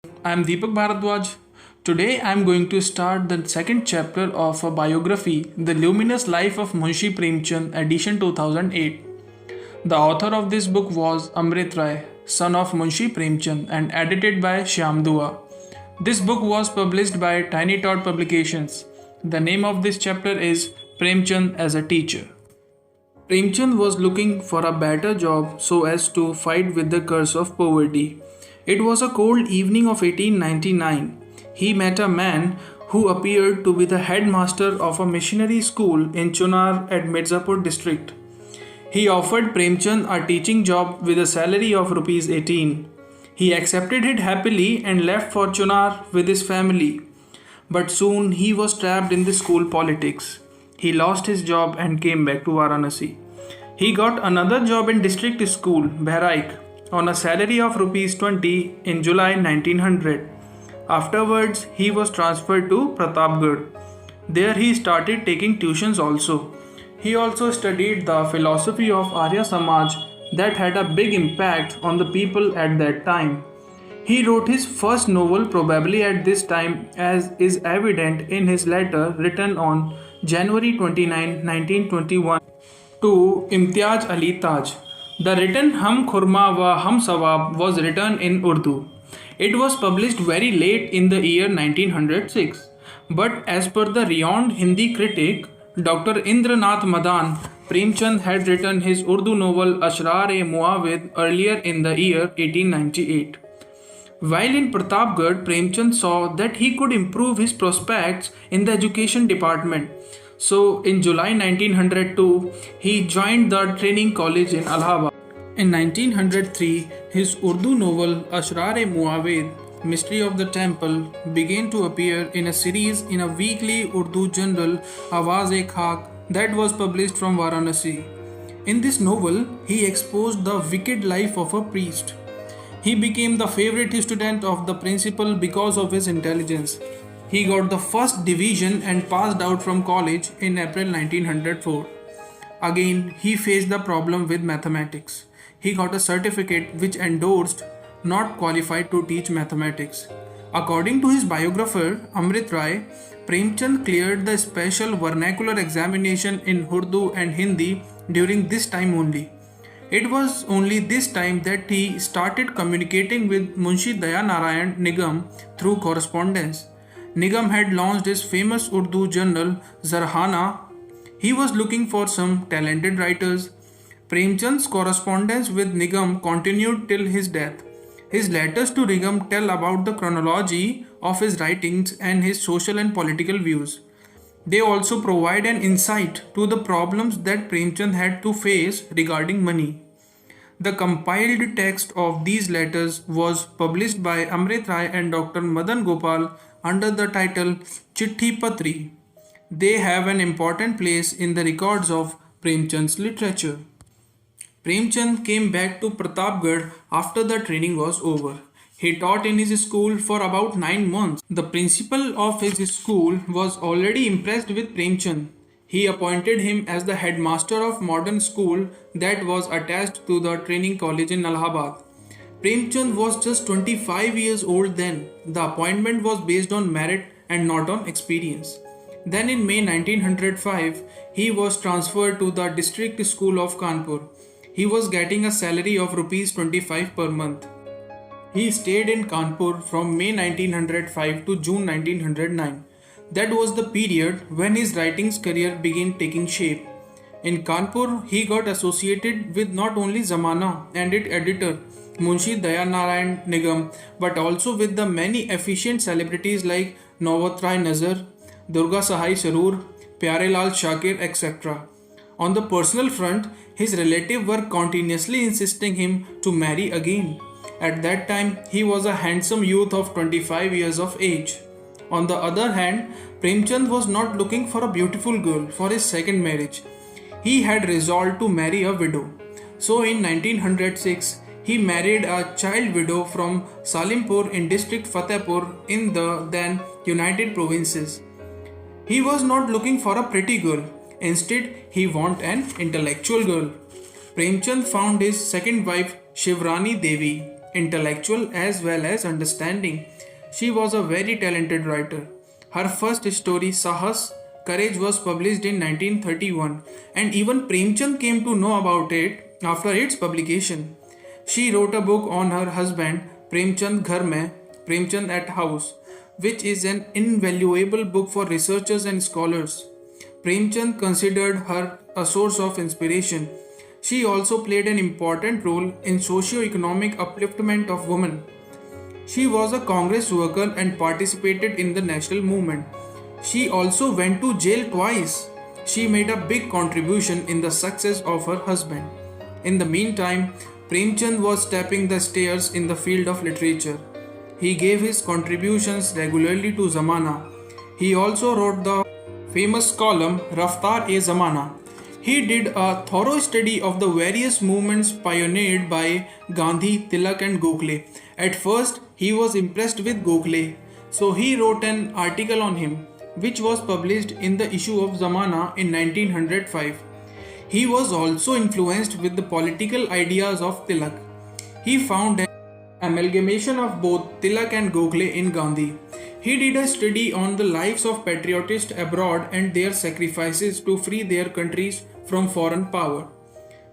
I am Deepak Bharadwaj. Today I am going to start the second chapter of a biography, The Luminous Life of Munshi PremChand, edition 2008. The author of this book was Amrit Rai, son of Munshi PremChand, and edited by Shyam Dua. This book was published by Tiny Tot Publications. The name of this chapter is Premchand as a Teacher. Premchand was looking for a better job so as to fight with the curse of poverty. It was a cold evening of 1899. He met a man who appeared to be the headmaster of a missionary school in Chunar at Mirzapur district. He offered Premchand a teaching job with a salary of rupees 18. He accepted it happily and left for Chunar with his family. But soon he was trapped in the school politics. He lost his job and came back to Varanasi. He got another job in district school, Bahraik, on a salary of rupees 20 in July 1900. Afterwards, he was transferred to Pratapgarh. There he started taking tuitions also. He also studied the philosophy of Arya Samaj that had a big impact on the people at that time. He wrote his first novel probably at this time, as is evident in his letter written on January 29, 1921 to Imtiaz Ali Taj. The written Hum Khurma wa Hum Sawab was written in Urdu. It was published very late in the year 1906. But as per the renowned Hindi critic Dr. Indranath Madan, Premchand had written his Urdu novel Ashrar-e-Muawid earlier in the year 1898. While in Pratapgarh, Premchand saw that he could improve his prospects in the education department. So in July 1902, he joined the training college in Allahabad. In 1903, his Urdu novel Ashrar-e-Muawid, Mystery of the Temple, began to appear in a series in a weekly Urdu journal, Awaz-e-Khak, that was published from Varanasi. In this novel, he exposed the wicked life of a priest. He became the favorite student of the principal because of his intelligence. He got the first division and passed out from college in April 1904. Again, he faced the problem with mathematics. He got a certificate which endorsed not qualified to teach mathematics. According to his biographer Amrit Rai, Premchand cleared the special vernacular examination in Urdu and Hindi during this time only. It was only this time that he started communicating with Munshi Dayanarayan Nigam through correspondence. Nigam had launched his famous Urdu journal Zarhana. He was looking for some talented writers. Premchand's correspondence with Nigam continued till his death. His letters to Nigam tell about the chronology of his writings and his social and political views. They also provide an insight to the problems that Premchand had to face regarding money. The compiled text of these letters was published by Amrit Rai and Dr. Madan Gopal under the title Chitti Patri. They have an important place in the records of Premchand's literature. Premchand came back to Pratapgarh after the training was over. He taught in his school for about 9 months. The principal of his school was already impressed with Premchand. He appointed him as the headmaster of modern school that was attached to the training college in Allahabad. Premchand was just 25 years old then. The appointment was based on merit and not on experience. Then in May 1905, he was transferred to the district school of Kanpur. He was getting a salary of rupees 25 per month. He stayed in Kanpur from May 1905 to June 1909. That was the period when his writing's career began taking shape. In Kanpur, he got associated with not only Zamana and its editor, Munshi Dayanarayan Nigam, but also with the many efficient celebrities like Nawatrai Nazar, Durga Sahai Sarur, Pyare Lal Shakir, etc. On the personal front, his relatives were continuously insisting him to marry again. At that time, he was a handsome youth of 25 years of age. On the other hand, Premchand was not looking for a beautiful girl for his second marriage. He had resolved to marry a widow. So in 1906, he married a child widow from Salimpur in district Fatehpur in the then United Provinces. He was not looking for a pretty girl. Instead, he wanted an intellectual girl. Premchand found his second wife Shivrani Devi. intellectual as well as understanding. She was a very talented writer. Her first story, Sahas, Courage, was published in 1931, and even Premchand came to know about it after its publication. She wrote a book on her husband, Premchand Ghar Mein, Premchand at House, which is an invaluable book for researchers and scholars. Premchand considered her a source of inspiration. She also played an important role in socio-economic upliftment of women. She was a Congress worker and participated in the national movement. She also went to jail twice. She made a big contribution in the success of her husband. In the meantime, Premchand was stepping the stairs in the field of literature. He gave his contributions regularly to Zamana. He also wrote the famous column Raftar-e-Zamana. He did a thorough study of the various movements pioneered by Gandhi, Tilak and Gokhale. At first, he was impressed with Gokhale, so he wrote an article on him, which was published in the issue of Zamana in 1905. He was also influenced with the political ideas of Tilak. He found an amalgamation of both Tilak and Gokhale in Gandhi. He did a study on the lives of patriotists abroad and their sacrifices to free their countries from foreign power.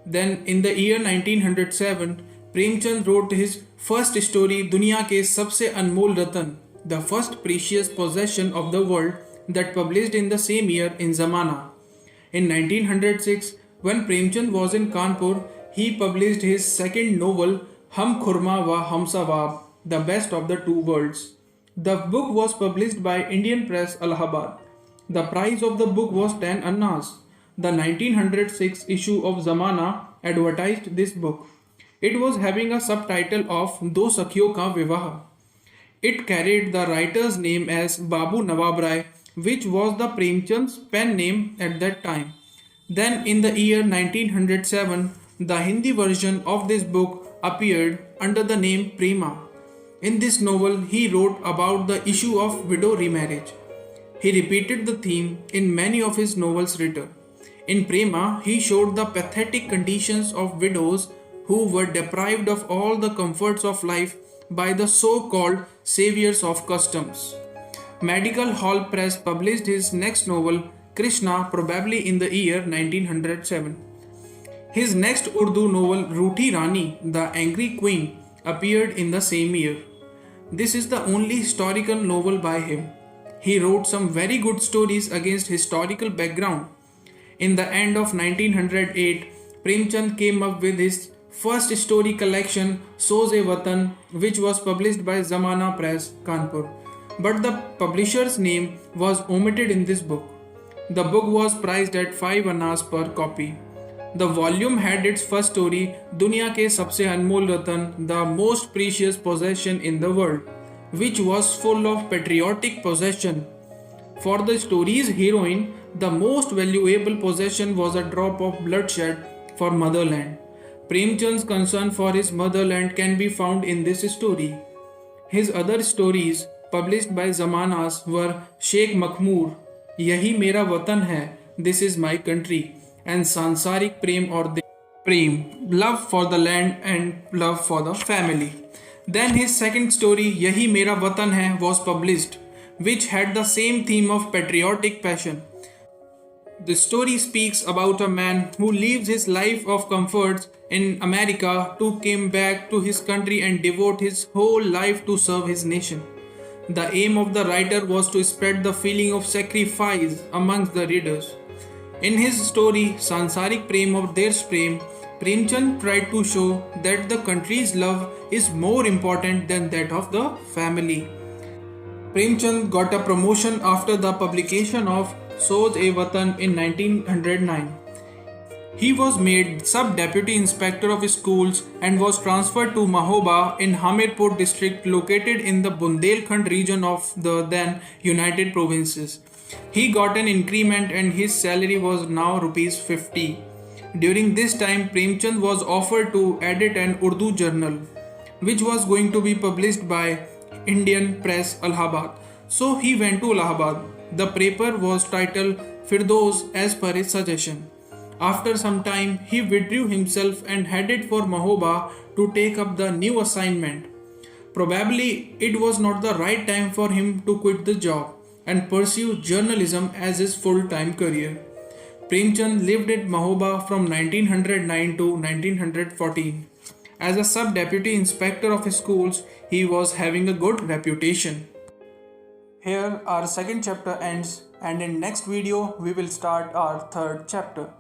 Then, in the year 1907, Premchand wrote his first story, Duniya ke sabse anmol ratan, the first precious possession of the world, that published in the same year in Zamana. In 1906, when Premchand was in Kanpur, he published his second novel, Hum Khurma wa Hum Sawab, the best of the two worlds. The book was published by Indian Press, Allahabad. The price of the book was 10 annas. The 1906 issue of Zamana advertised this book. It was having a subtitle of Do Sakhiyon Ka Vivaah. It carried the writer's name as Babu Nawab Rai, which was the Premchand's pen name at that time. Then in the year 1907, the Hindi version of this book appeared under the name Prema. In this novel, he wrote about the issue of widow remarriage. He repeated the theme in many of his novels written. In Prema, he showed the pathetic conditions of widows who were deprived of all the comforts of life by the so-called saviors of customs. Medical Hall Press published his next novel, Krishna, probably in the year 1907. His next Urdu novel, Ruthi Rani, The Angry Queen, appeared in the same year. This is the only historical novel by him. He wrote some very good stories against historical background. In the end of 1908, Premchand came up with his first story collection, Soz-e-Watan, which was published by Zamana Press, Kanpur. But the publisher's name was omitted in this book. The book was priced at 5 annas per copy. The volume had its first story, Duniya ke sabse anmol ratan, the most precious possession in the world, which was full of patriotic possession. For the story's heroine, the most valuable possession was a drop of bloodshed for motherland. Premchand's concern for his motherland can be found in this story. His other stories, published by Zamanas, were Sheikh Makhmoor, Yahi Mera Watan Hai, This is My Country, and Sansarik Prem or Prem, love for the land and love for the family. Then his second story, Yahi Mera Watan Hai, was published, which had the same theme of patriotic passion. The story speaks about a man who lives his life of comforts in America to come back to his country and devote his whole life to serve his nation. The aim of the writer was to spread the feeling of sacrifice amongst the readers. In his story, Sansarik Prem or Desh Prem, Premchand tried to show that the country's love is more important than that of the family. Premchand got a promotion after the publication of Soz-e-Watan in 1909. He was made Sub-Deputy Inspector of Schools and was transferred to Mahoba in Hamirpur district located in the Bundelkhand region of the then United Provinces. He got an increment and his salary was now Rs 50. During this time, Premchand was offered to edit an Urdu journal, which was going to be published by Indian Press, Allahabad. So he went to Allahabad. The paper was titled Firdaus as per his suggestion. After some time, he withdrew himself and headed for Mahoba to take up the new assignment. Probably it was not the right time for him to quit the job and pursue journalism as his full-time career. Premchand lived at Mahoba from 1909 to 1914. As a sub-deputy inspector of schools, he was having a good reputation. Here our second chapter ends, and in next video we will start our third chapter.